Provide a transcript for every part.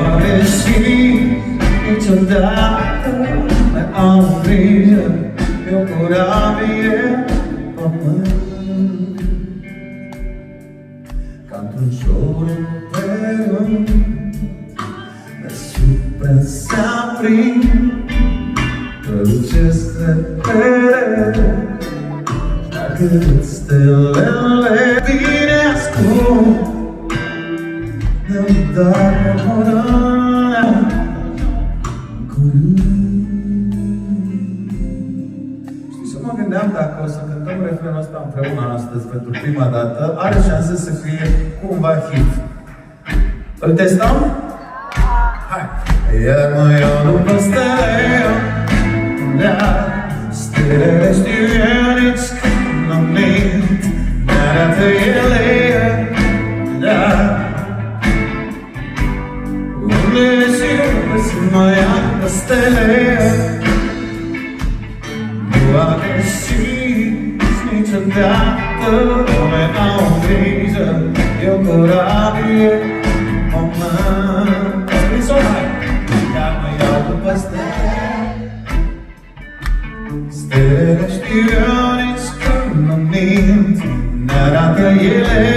a decis niciodată mai am grijă, e o corabie pământ. Ca într-un show de rând, deasupra se aprind, strălucesc repede, dacă stelele bine ascund, de-mi doare morala curând. Știi ce mă gândeam dacă o să cântăm refrenul ăsta împreună astăzi pentru prima dată, are șanse să fie cumva hit. Îl testăm? Hai! Iar mă iau după stele, dar stelele știu eu nici când mă mint, ne-arată ele, dar unde și unde să mă iau după stele, nu a greșit niciodată, nu mi-au grijă, e o corabie pământ. Iar mă iau după stele, stelele știu eu nici când mă mint, ne-arată ele,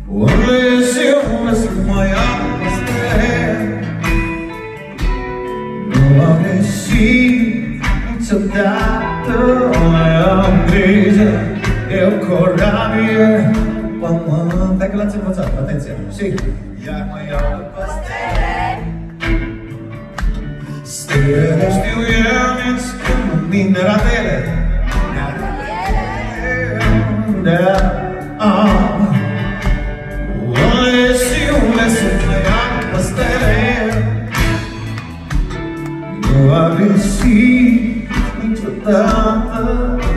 unde și unde să mă iau după stele, nu am greșit niciodată, nu am grijă, e o corabie pământ. Hai că l-ați învățat, atenție! Și iar mă iau după stele, stelele știu eu nici când mă mint, ne-arată ele, unde și unde să mă iau după stele, nu am greșit niciodată,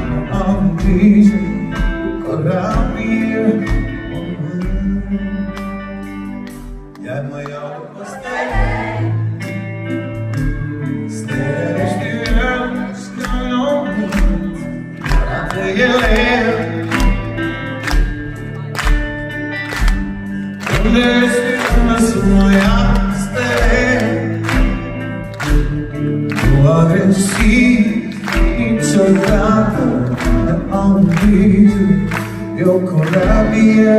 nu am grijă, e corabie pământ. Iar mă iau după stele, stelele știu eu nici când mă mint, ne-arată ele, unde și unde să mă iau după stele, nu am greșit niciodată, nu am grijă, e o corabie